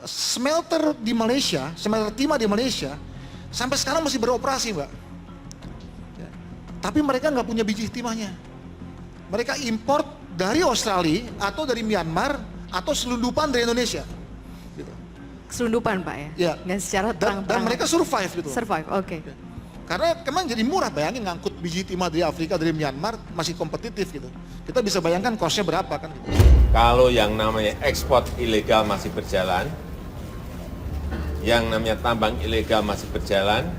smelter timah di Malaysia, sampai sekarang masih beroperasi, Mbak. Ya. Tapi mereka nggak punya biji timahnya. Mereka import dari Australia atau dari Myanmar atau selundupan dari Indonesia. Gitu. Selundupan, Pak ya? Ya. Dan secara terang-terangan. Dan mereka survive gitu. Survive, oke. Ya. Karena kemang jadi murah, bayangin ngangkut biji timah dari Afrika, dari Myanmar, masih kompetitif gitu. Kita bisa bayangkan cost-nya berapa kan gitu. Kalau yang namanya ekspor ilegal masih berjalan, yang namanya tambang ilegal masih berjalan,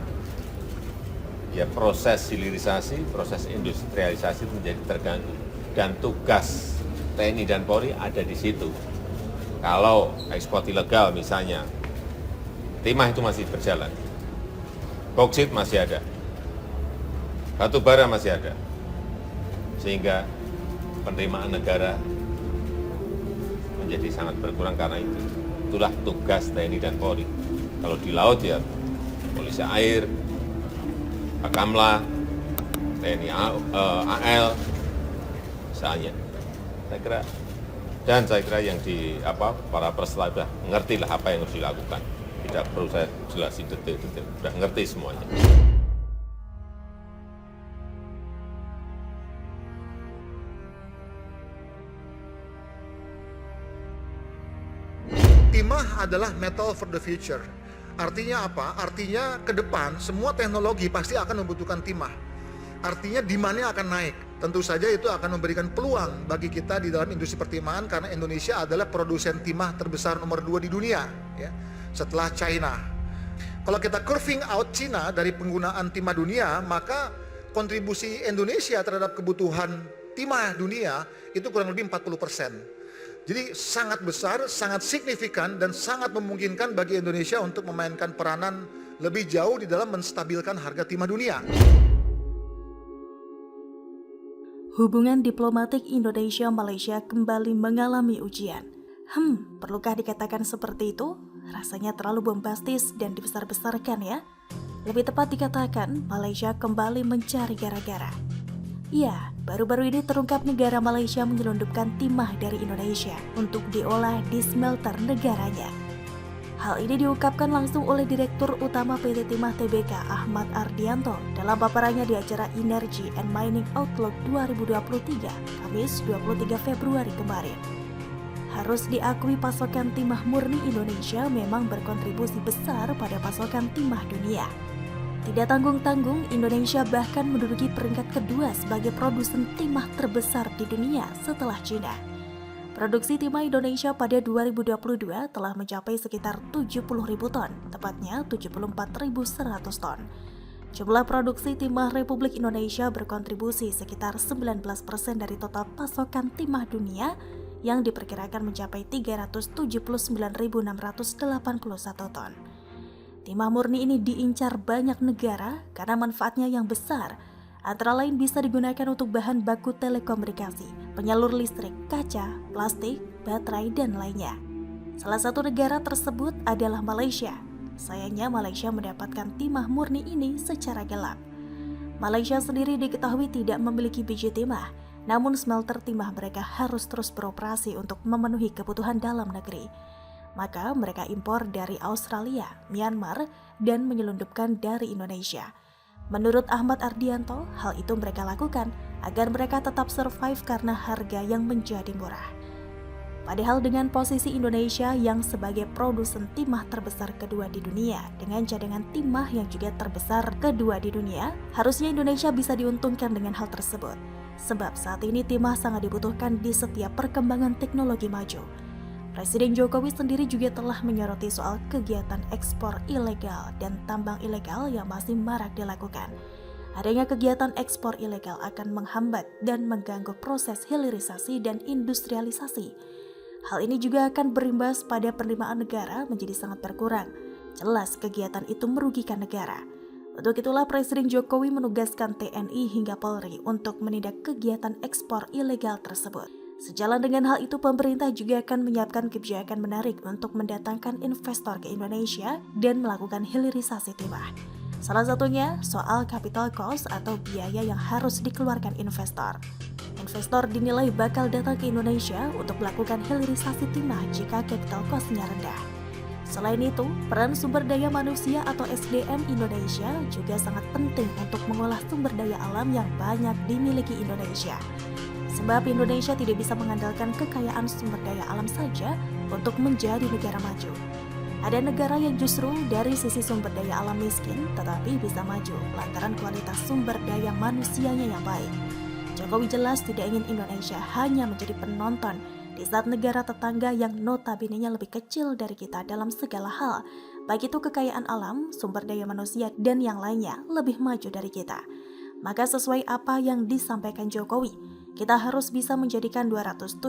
ya proses hilirisasi, proses industrialisasi itu menjadi terganggu. Dan tugas TNI dan Polri ada di situ. Kalau ekspor ilegal misalnya, timah itu masih berjalan. Boksit masih ada, batu bara masih ada, sehingga penerimaan negara menjadi sangat berkurang karena itu. Itulah tugas TNI dan Polri. Kalau di laut ya polisi air, Bakamla, TNI AL, misalnya. Saya kira yang para peserta sudah ngerti lah apa yang harus dilakukan. Tidak perlu saya jelasin detail-detail, sudah ngerti semuanya. Timah adalah metal for the future. Artinya apa? Artinya ke depan semua teknologi pasti akan membutuhkan timah. Artinya demand-nya akan naik. Tentu saja itu akan memberikan peluang bagi kita di dalam industri pertimahan karena Indonesia adalah produsen timah terbesar nomor 2 di dunia, ya, setelah China. Kalau kita curving out China dari penggunaan timah dunia, maka kontribusi Indonesia terhadap kebutuhan timah dunia itu kurang lebih 40%. Jadi sangat besar, sangat signifikan, dan sangat memungkinkan bagi Indonesia untuk memainkan peranan lebih jauh di dalam menstabilkan harga timah dunia. Hubungan diplomatik Indonesia-Malaysia kembali mengalami ujian. Perlukah dikatakan seperti itu? Rasanya terlalu bombastis dan dibesar-besarkan ya. Lebih tepat dikatakan, Malaysia kembali mencari gara-gara. Ya, baru-baru ini terungkap negara Malaysia menyelundupkan timah dari Indonesia untuk diolah di smelter negaranya. Hal ini diungkapkan langsung oleh Direktur Utama PT Timah Tbk Ahmad Ardianto dalam paparannya di acara Energy and Mining Outlook 2023, Kamis 23 Februari kemarin. Harus diakui pasokan timah murni Indonesia memang berkontribusi besar pada pasokan timah dunia. Tidak tanggung-tanggung, Indonesia bahkan menduduki peringkat kedua sebagai produsen timah terbesar di dunia setelah China. Produksi timah Indonesia pada 2022 telah mencapai sekitar 70.000 ton, tepatnya 74.100 ton. Jumlah produksi timah Republik Indonesia berkontribusi sekitar 19% dari total pasokan timah dunia yang diperkirakan mencapai 379.681 ton. Timah murni ini diincar banyak negara karena manfaatnya yang besar. Antara lain bisa digunakan untuk bahan baku telekomunikasi, penyalur listrik, kaca, plastik, baterai, dan lainnya. Salah satu negara tersebut adalah Malaysia. Sayangnya Malaysia mendapatkan timah murni ini secara gelap. Malaysia sendiri diketahui tidak memiliki biji timah, namun smelter timah mereka harus terus beroperasi untuk memenuhi kebutuhan dalam negeri. Maka mereka impor dari Australia, Myanmar, dan menyelundupkan dari Indonesia. Menurut Ahmad Ardianto, hal itu mereka lakukan agar mereka tetap survive karena harga yang menjadi murah. Padahal dengan posisi Indonesia yang sebagai produsen timah terbesar kedua di dunia, dengan cadangan timah yang juga terbesar kedua di dunia, harusnya Indonesia bisa diuntungkan dengan hal tersebut. Sebab saat ini timah sangat dibutuhkan di setiap perkembangan teknologi maju. Presiden Jokowi sendiri juga telah menyoroti soal kegiatan ekspor ilegal dan tambang ilegal yang masih marak dilakukan. Adanya kegiatan ekspor ilegal akan menghambat dan mengganggu proses hilirisasi dan industrialisasi. Hal ini juga akan berimbas pada penerimaan negara menjadi sangat berkurang. Jelas kegiatan itu merugikan negara. Untuk itulah Presiden Jokowi menugaskan TNI hingga Polri untuk menindak kegiatan ekspor ilegal tersebut. Sejalan dengan hal itu, pemerintah juga akan menyiapkan kebijakan menarik untuk mendatangkan investor ke Indonesia dan melakukan hilirisasi timah. Salah satunya soal capital cost atau biaya yang harus dikeluarkan investor. Investor dinilai bakal datang ke Indonesia untuk melakukan hilirisasi timah jika capital cost-nya rendah. Selain itu, peran sumber daya manusia atau SDM Indonesia juga sangat penting untuk mengolah sumber daya alam yang banyak dimiliki Indonesia. Sebab Indonesia tidak bisa mengandalkan kekayaan sumber daya alam saja untuk menjadi negara maju. Ada negara yang justru dari sisi sumber daya alam miskin tetapi bisa maju lantaran kualitas sumber daya manusianya yang baik. Jokowi jelas tidak ingin Indonesia hanya menjadi penonton di saat negara tetangga yang notabene-nya lebih kecil dari kita dalam segala hal, baik itu kekayaan alam, sumber daya manusia, dan yang lainnya lebih maju dari kita. Maka sesuai apa yang disampaikan Jokowi, kita harus bisa menjadikan 273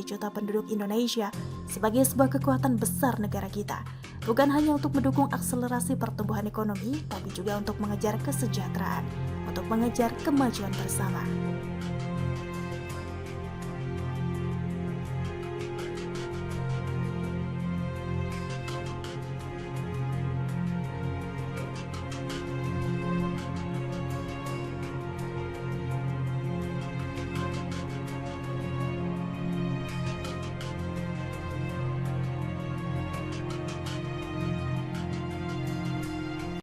juta penduduk Indonesia sebagai sebuah kekuatan besar negara kita. Bukan hanya untuk mendukung akselerasi pertumbuhan ekonomi, tapi juga untuk mengejar kesejahteraan, untuk mengejar kemajuan bersama.